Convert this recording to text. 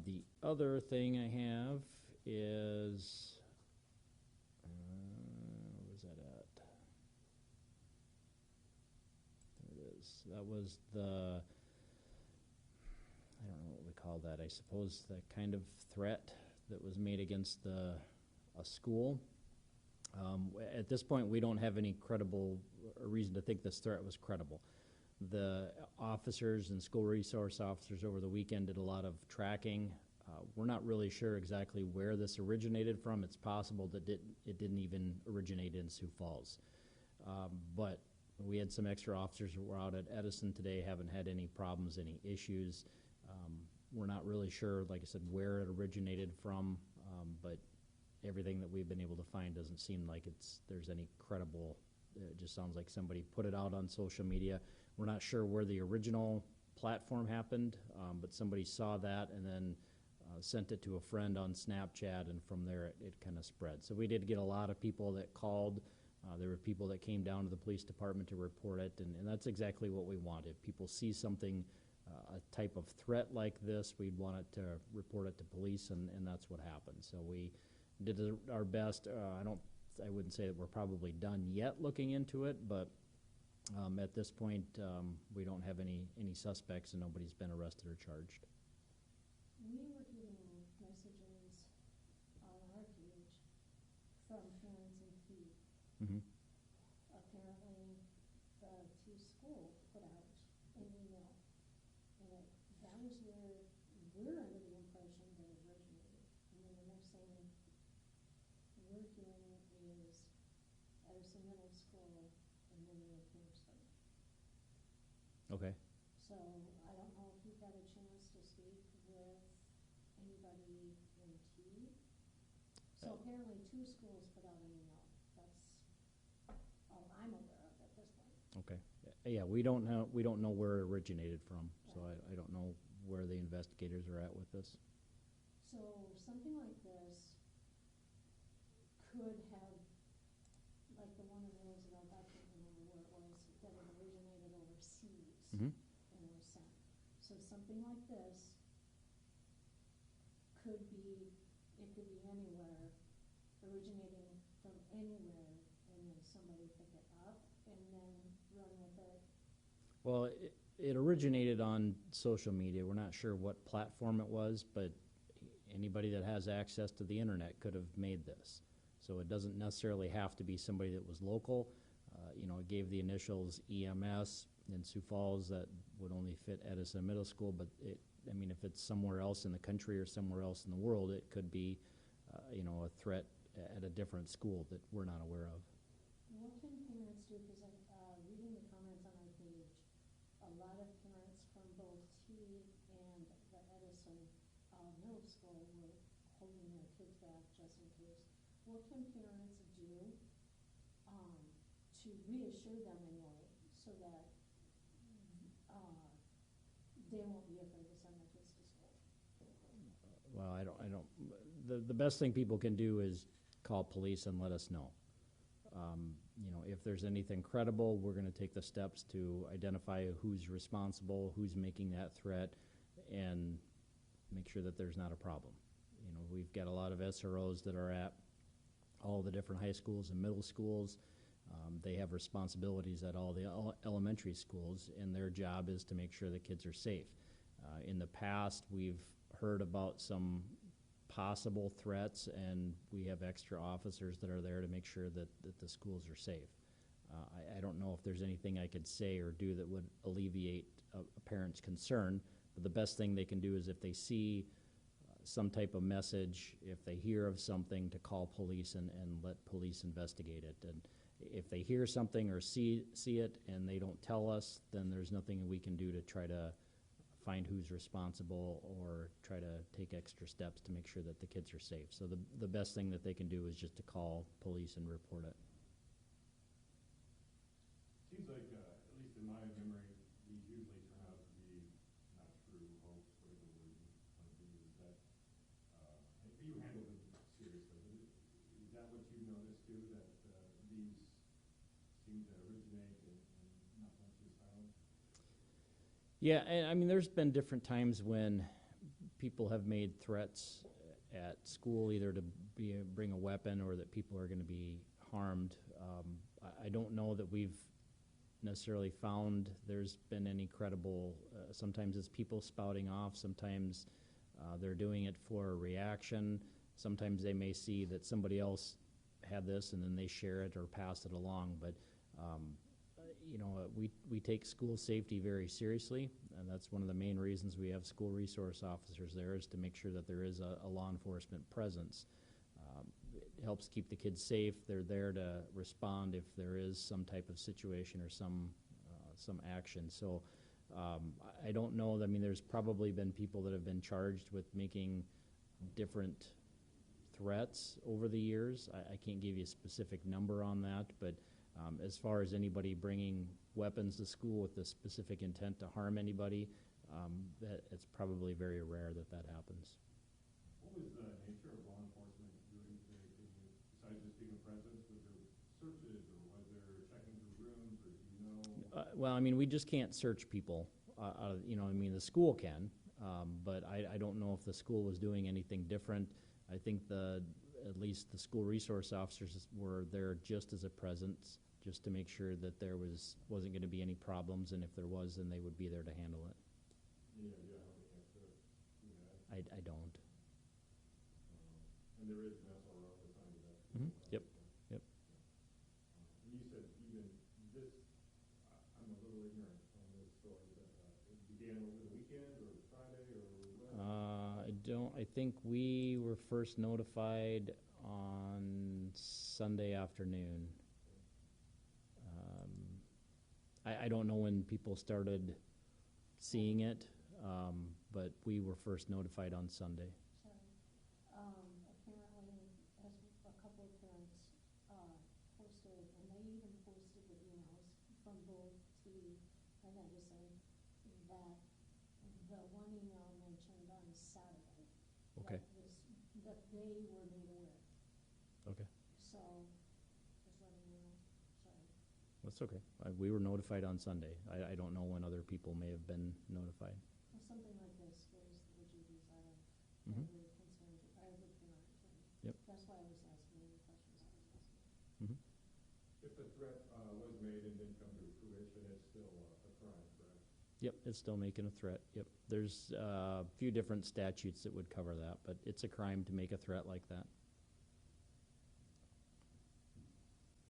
The other thing I have is, where's that at? There it is. That was the, I don't know what we call that. I suppose the kind of threat that was made against a school. At this point, we don't have any credible reason to think this threat was credible. The officers and school resource officers over the weekend did a lot of tracking. We're not really sure exactly where this originated from. It's possible that it didn't even originate in Sioux Falls. But we had some extra officers who were out at Edison today, haven't had any problems, any issues. We're not really sure, like I said, where it originated from, but everything that we've been able to find doesn't seem like there's any credible. It just sounds like somebody put it out on social media. We're not sure where the original platform happened, but somebody saw that and then sent it to a friend on Snapchat, and from there it kind of spread. So we did get a lot of people that called. There were people that came down to the police department to report it, and that's exactly what we want. If people see something, a type of threat like this, we'd want it to report it to police, and that's what happened. So we did our best. I wouldn't say that we're probably done yet looking into it, but at this point, we don't have any suspects and nobody's been arrested or charged. We were getting messages on our page from parents in feed. Mm-hmm. Apparently, the two schools put out an email, and that was where we're under the impression that it originated. And then the next thing we're hearing is Edison Middle School and then the Kingston. Okay. So I don't know if you've had a chance to speak with anybody in T. So apparently 2 schools put out an email. That's all I'm aware of at this point. Okay. Yeah, we don't know where it originated from, so I don't know where the investigators are at with this. So something like this could have, like the one in Roosevelt, I can't remember where it was, that it originated overseas. Mm-hmm. And was sent. So something like this could be anywhere, originating from anywhere, and then somebody pick it up and then run with it. Well, it originated on social media. We're not sure what platform it was, but anybody that has access to the internet could have made this. So it doesn't necessarily have to be somebody that was local. It gave the initials EMS in Sioux Falls. That would only fit Edison Middle School, but if it's somewhere else in the country or somewhere else in the world, it could be, a threat at a different school that we're not aware of. What can parents do? Because reading the comments on our page, a lot of parents from both T and the Edison Middle School were holding their kids back just in case. What can parents do to reassure them anyway, so that they won't be afraid to send their kids to school? Well, I don't. The best thing people can do is call police and let us know. If there's anything credible, we're going to take the steps to identify who's responsible, who's making that threat, and make sure that there's not a problem. We've got a lot of SROs that are at all the different high schools and middle schools. They have responsibilities at all the elementary schools, and their job is to make sure the kids are safe. In the past, we've heard about some possible threats, and we have extra officers that are there to make sure that the schools are safe. I don't know if there's anything I could say or do that would alleviate a parent's concern, but the best thing they can do is if they see some type of message, if they hear of something, to call police and let police investigate it. And if they hear something or see it and they don't tell us, then there's nothing we can do to try to find who's responsible or try to take extra steps to make sure that the kids are safe. So the best thing that they can do is just to call police and report it. Seems like, at least in my memory, these usually turn out to be not true hopes, whatever the word you want to use. That you handle them seriously. Is that what you noticed too? That these seem to originate and not much is found? Yeah, and there's been different times when people have made threats at school, either to bring a weapon or that people are going to be harmed. I don't know that we've necessarily found there's been any credible, sometimes it's people spouting off, sometimes they're doing it for a reaction, sometimes they may see that somebody else had this and then they share it or pass it along, but we take school safety very seriously, and that's one of the main reasons we have school resource officers there, is to make sure that there is a law enforcement presence. It helps keep the kids safe. They're there to respond if there is some type of situation or some action. So I don't know. I mean, there's probably been people that have been charged with making different threats over the years. I can't give you a specific number on that, but as far as anybody bringing weapons to school with the specific intent to harm anybody, that it's probably very rare that that happens. What was the nature of law enforcement doing today? Besides just being a presence, was there searches or was there checking through rooms, or do you know? Well, I mean, we just can't search people. The school can, but I don't know if the school was doing anything different. I think at least the school resource officers were there just as a presence, just to make sure that there wasn't going to be any problems, and if there was, then they would be there to handle it. Yeah, how the answer to that? I don't. And there is an SRO assigned to that. Mm-hmm. Yep. And you said even this, I'm a little ignorant on this story, but it began over the weekend or Friday or when? I think we were first notified on Sunday afternoon. I don't know when people started seeing it, but we were first notified on Sunday. Apparently, as a couple of parents posted, and they even posted the emails from both T and Edison, that the one email mentioned on Saturday. Okay. That they were made aware. Okay. So, just letting you know, sorry. That's okay. We were notified on Sunday. I don't know when other people may have been notified. Well, something like this scares the bejeebies out of Mm-hmm. every concerned, every parent. Yep. That's why I was asking the questions I was asking. Mm-hmm. If the threat was made and didn't come to fruition, it's still a crime, correct? Yep, it's still making a threat. Yep. There's a few different statutes that would cover that, but it's a crime to make a threat like that.